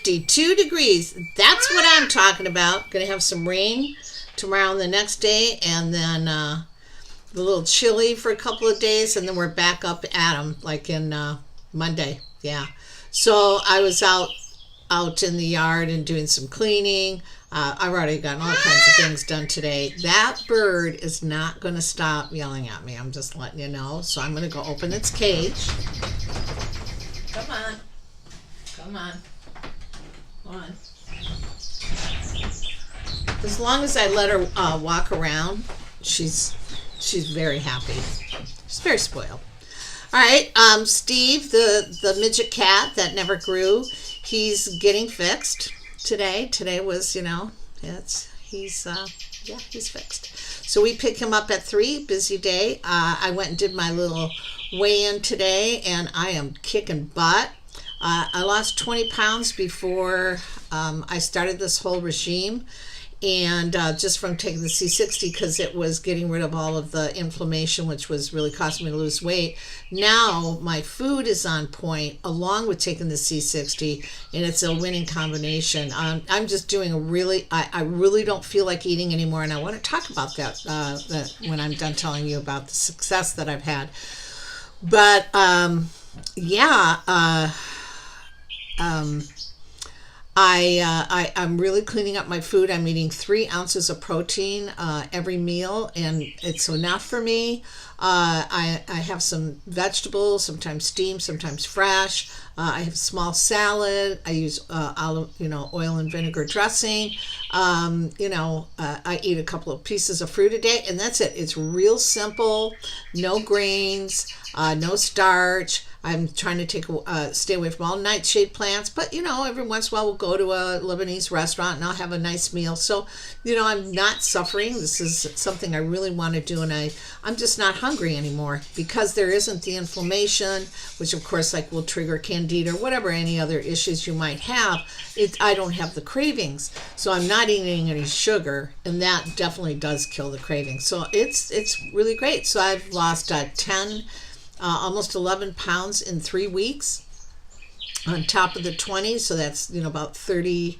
52 degrees. That's what I'm talking about. Gonna have some rain tomorrow and the next day, and then a little chilly for a couple of days, and then we're back up at 'em like in Monday. Yeah. So I was out in the yard and doing some cleaning. I've already gotten all kinds of things done today. That bird is not going to stop yelling at me. I'm just letting you know. So I'm going to go open its cage. Come on. Come on. Come on. As long as I let her walk around, she's very happy. She's very spoiled. All right, Steve, the midget cat that never grew, he's getting fixed today. Today was, he's fixed. So we pick him up at 3, busy day. I went and did my little weigh-in today, and I am kicking butt. I lost 20 pounds before I started this whole regime. And just from taking the C60, because it was getting rid of all of the inflammation, which was really costing me to lose weight. Now my food is on point along with taking the C60, and it's a winning combination. I'm just doing I really don't feel like eating anymore, and I want to talk about that when I'm done telling you about the success that I've had. But I'm really cleaning up my food. I'm eating 3 ounces of protein every meal, and it's enough for me. I have some vegetables, sometimes steamed, sometimes fresh. I have a small salad. I use oil and vinegar dressing. I eat a couple of pieces of fruit a day, and that's it. It's real simple. No grains, no starch. I'm trying to stay away from all nightshade plants, but every once in a while we'll go to a Lebanese restaurant and I'll have a nice meal. So, I'm not suffering. This is something I really want to do, and I'm just not hungry anymore because there isn't the inflammation, which of course will trigger candida or whatever any other issues you might have. I don't have the cravings, so I'm not eating any sugar, and that definitely does kill the cravings. So it's really great. So I've lost 10. Almost 11 pounds in 3 weeks on top of the 20. So that's, about 30,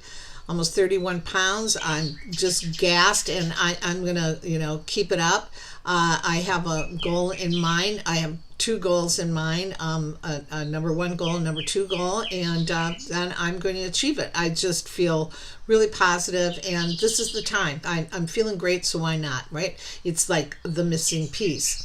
almost 31 pounds. I'm just gassed, and I'm going to, keep it up. I have a goal in mind. I have 2 goals in mind, a number 1 goal and number 2 goal, and then I'm going to achieve it. I just feel really positive, and this is the time. I'm feeling great, so why not, right? It's like the missing piece.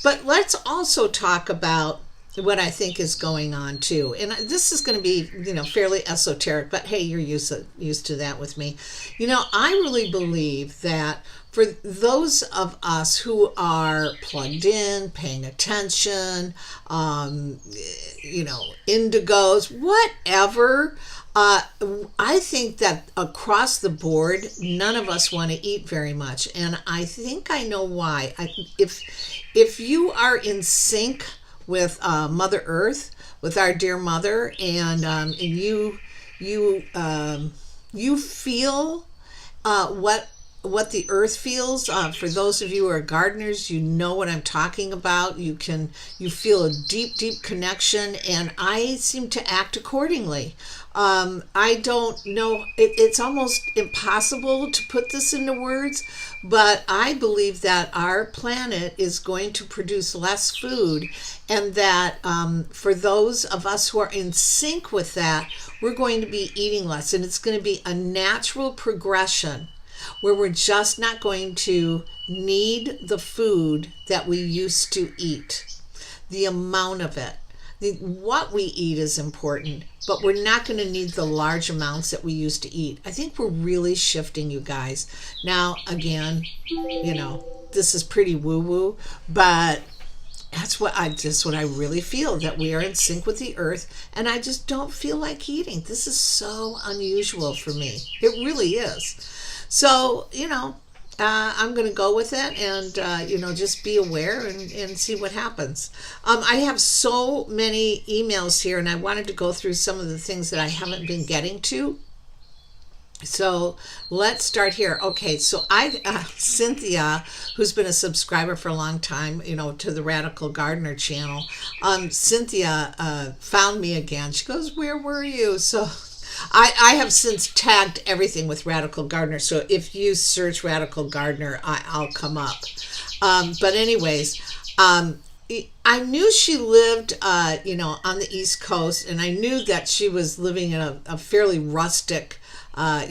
But let's also talk about what I think is going on too. And this is going to be, fairly esoteric, but hey, you're used to that with me. I really believe that for those of us who are plugged in, paying attention, indigos, whatever, I think that across the board, none of us want to eat very much. And I think I know why. If you are in sync with Mother Earth, with our dear Mother, and you feel what the earth feels. For those of you who are gardeners, you know what I'm talking about. You feel a deep, deep connection, and I seem to act accordingly. I don't know, it's almost impossible to put this into words, but I believe that our planet is going to produce less food, and that for those of us who are in sync with that, we're going to be eating less, and it's going to be a natural progression where we're just not going to need the food that we used to eat, the amount of it. What we eat is important, but we're not going to need the large amounts that we used to eat. I think we're really shifting, you guys. Now, again, this is pretty woo-woo, but that's what I really feel, that we are in sync with the earth, and I just don't feel like eating. This is so unusual for me. It really is. So, I'm going to go with it and, just be aware and see what happens. I have so many emails here, and I wanted to go through some of the things that I haven't been getting to. So let's start here. Okay, so Cynthia, who's been a subscriber for a long time, to the Radical Gardener channel, Cynthia found me again. She goes, "Where were you?" So I have since tagged everything with Radical Gardener, so if you search Radical Gardener, I'll come up. But anyways, I knew she lived, on the East Coast, and I knew that she was living in a fairly rustic, a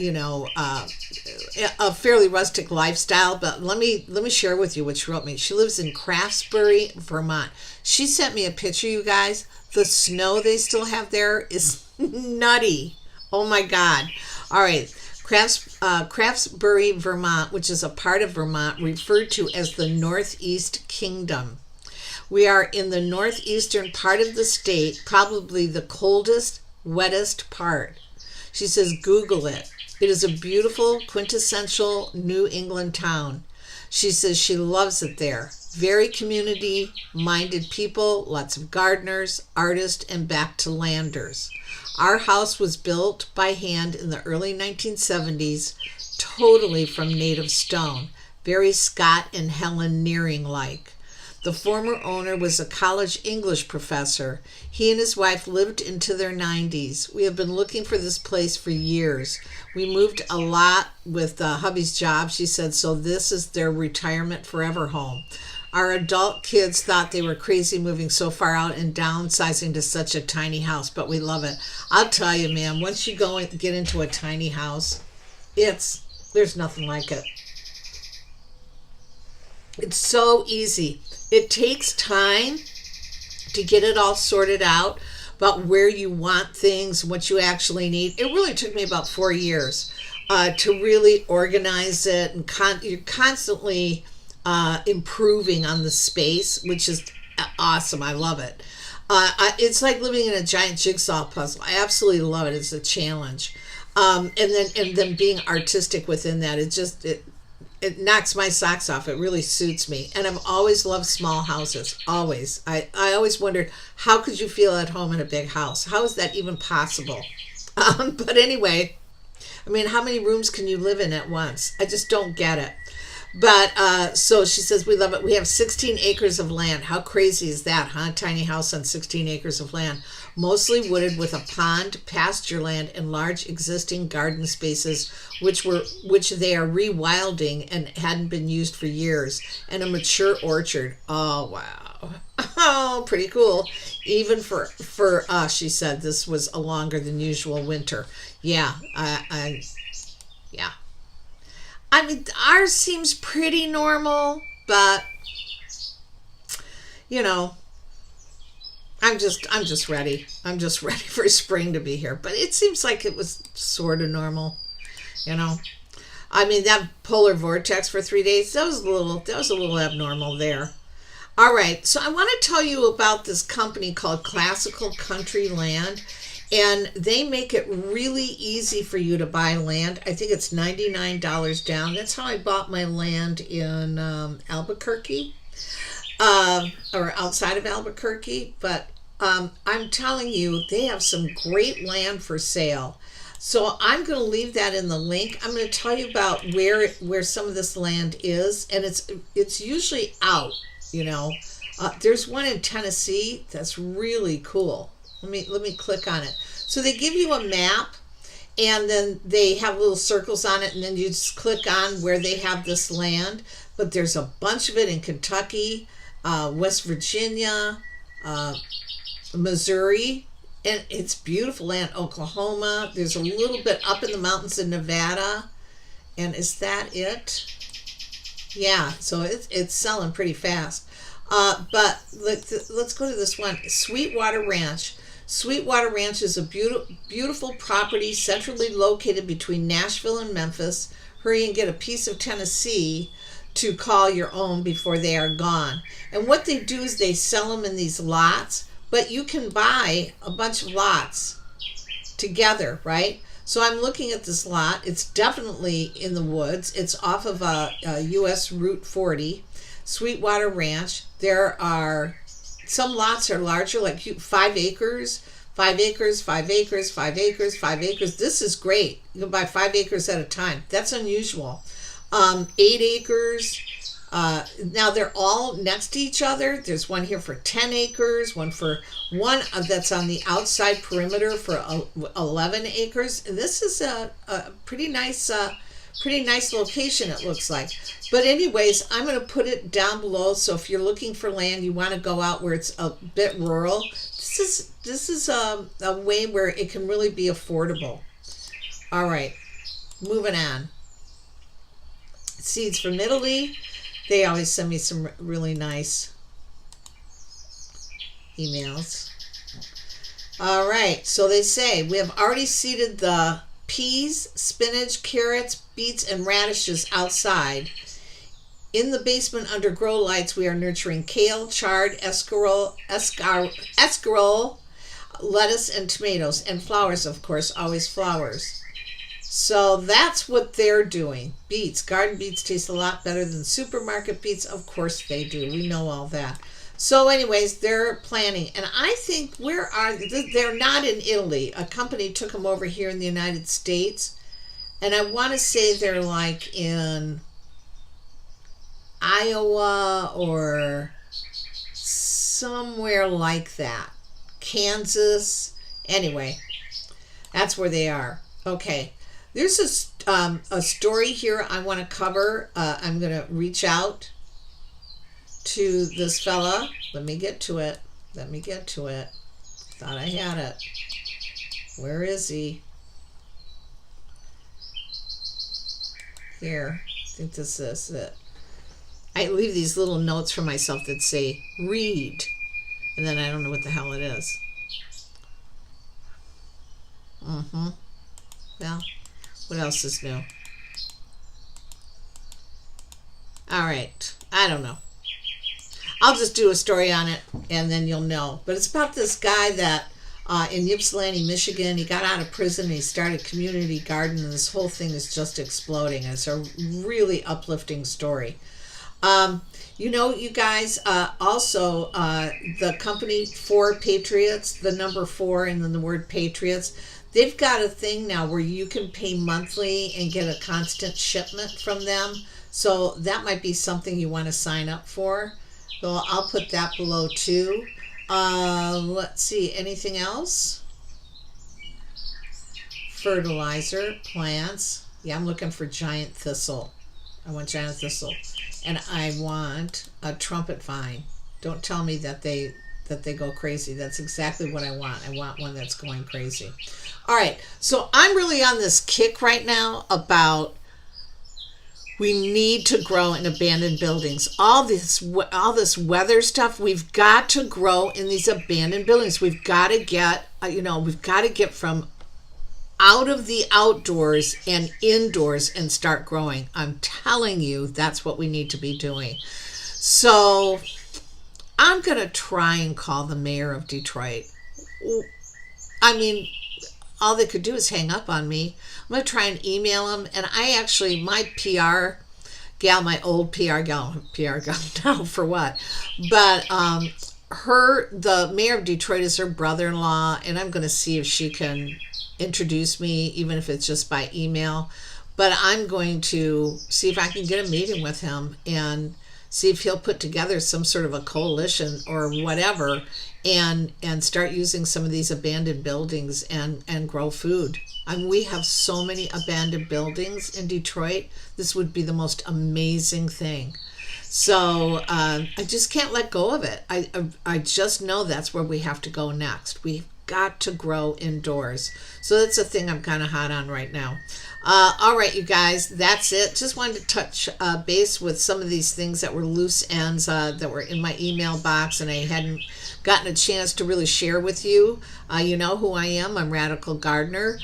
fairly rustic lifestyle. But let me share with you what she wrote me. She lives in Craftsbury, Vermont. She sent me a picture, you guys. The snow they still have there is nutty. Oh my God. All right. Craftsbury, Vermont, which is a part of Vermont referred to as the Northeast Kingdom. We are in the northeastern part of the state, probably the coldest, wettest part. She says, Google it. It is a beautiful, quintessential New England town. She says she loves it there. Very community-minded people, lots of gardeners, artists, and back-to-landers. Our house was built by hand in the early 1970s, totally from native stone. Very Scott and Helen Nearing-like. The former owner was a college English professor. He and his wife lived into their 90s. We have been looking for this place for years. We moved a lot with hubby's job, she said, so this is their retirement forever home. Our adult kids thought they were crazy moving so far out and downsizing to such a tiny house, but we love it. I'll tell you, man, once you go and get into a tiny house, there's nothing like it. It's so easy. It takes time to get it all sorted out about where you want things, what you actually need. It really took me about 4 years to really organize it, and you're constantly improving on the space, which is awesome. I love it. It's like living in a giant jigsaw puzzle. I absolutely love it. It's a challenge, and then being artistic within that. It knocks my socks off. It really suits me. And I've always loved small houses. Always. I always wondered, how could you feel at home in a big house? How is that even possible? But anyway, I mean, how many rooms can you live in at once? I just don't get it. But so she says, we love it. We have 16 acres of land. How crazy is that, huh? Tiny house on 16 acres of land. Mostly wooded with a pond, pasture land, and large existing garden spaces, which they are rewilding and hadn't been used for years, and a mature orchard. Oh, wow. Oh, pretty cool. Even for us, she said, this was a longer than usual winter. Yeah, yeah. I mean, ours seems pretty normal, but I'm just ready. I'm just ready for spring to be here. But it seems like it was sort of normal, I mean, that polar vortex for 3 days, that was a little abnormal there. All right, so I want to tell you about this company called Classical Country Land. And they make it really easy for you to buy land. I think it's $99 down. That's how I bought my land in Albuquerque, or outside of Albuquerque. But I'm telling you, they have some great land for sale. So I'm going to leave that in the link. I'm going to tell you about where some of this land is, and it's usually out. There's one in Tennessee that's really cool. Let me click on it. So they give you a map, and then they have little circles on it, and then you just click on where they have this land. But there's a bunch of it in Kentucky, West Virginia, Missouri, and it's beautiful land. Oklahoma. There's a little bit up in the mountains in Nevada. And is that it? Yeah, so it's selling pretty fast. But let's go to this one, Sweetwater Ranch. Sweetwater Ranch is a beautiful property centrally located between Nashville and Memphis. Hurry and get a piece of Tennessee to call your own before they are gone. And what they do is they sell them in these lots, but you can buy a bunch of lots together, right? So I'm looking at this lot. It's definitely in the woods. It's off of a US Route 40, Sweetwater Ranch. There are some lots are larger, like 5 acres, 5 acres, 5 acres, 5 acres, 5 acres. This is great. You can buy 5 acres at a time. That's unusual. 8 acres, Now they're all next to each other. There's one here for 10 acres, one that's on the outside perimeter for 11 acres. And this is a pretty nice location, it looks like. But anyways, I'm going to put it down below. So if you're looking for land, you want to go out where it's a bit rural. This is a way where it can really be affordable. All right, moving on. Seeds from Italy. They always send me some really nice emails. All right, so they say, we have already seeded the peas, spinach, carrots, beets, and radishes outside. In the basement under grow lights, we are nurturing kale, chard, escarole, lettuce, and tomatoes, and flowers, of course, always flowers. So that's what they're doing. Beets. Garden beets taste a lot better than supermarket beets. Of course they do. We know all that. So anyways, they're planting. And I think, where are they? They're not in Italy. A company took them over here in the United States. And I want to say they're like in Iowa or somewhere like that. Kansas. Anyway, that's where they are. Okay. There's a story here I want to cover. I'm going to reach out to this fella. Let me get to it. Thought I had it. Where is he? Here. I think this is it. I leave these little notes for myself that say, read. And then I don't know what the hell it is. Well, what else is new? All right. I don't know. I'll just do a story on it and then you'll know. But it's about this guy that in Ypsilanti, Michigan, he got out of prison and he started a community garden, and this whole thing is just exploding. It's a really uplifting story. You guys, also the company 4 Patriots, the number 4 and then the word Patriots, they've got a thing now where you can pay monthly and get a constant shipment from them. So that might be something you want to sign up for. So I'll put that below too. Let's see, anything else? Fertilizer, plants. Yeah, I'm looking for giant thistle. I want giant thistle. And I want a trumpet vine. Don't tell me that they go crazy. That's exactly what I want. I want one that's going crazy. All right, so I'm really on this kick right now about we need to grow in abandoned buildings. All this weather stuff, we've got to grow in these abandoned buildings. We've got to get, from out of the outdoors and indoors and start growing. I'm telling you, that's what we need to be doing. So I'm going to try and call the mayor of Detroit. I mean, all they could do is hang up on me. I'm going to try and email him. And my PR gal, my old PR gal now for what? But the mayor of Detroit is her brother-in-law, and I'm going to see if she can introduce me, even if it's just by email. But I'm going to see if I can get a meeting with him and see if he'll put together some sort of a coalition or whatever and start using some of these abandoned buildings and grow food. I mean, we have so many abandoned buildings in Detroit. This would be the most amazing thing. So I just can't let go of it. I just know that's where we have to go next. We've got to grow indoors. So that's a thing I'm kind of hot on right now. All right, you guys, that's it. Just wanted to touch base with some of these things that were loose ends that were in my email box and I hadn't gotten a chance to really share with you. You know who I am. I'm Radical Gardener.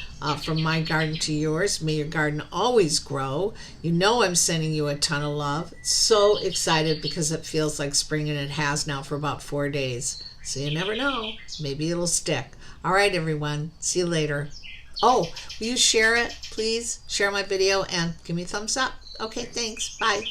From my garden to yours. May your garden always grow. You know I'm sending you a ton of love. So excited because it feels like spring, and it has now for about 4 days. So you never know. Maybe it'll stick. All right, everyone. See you later. Oh, will you share it, please? Share my video and give me a thumbs up. Okay, thanks. Bye.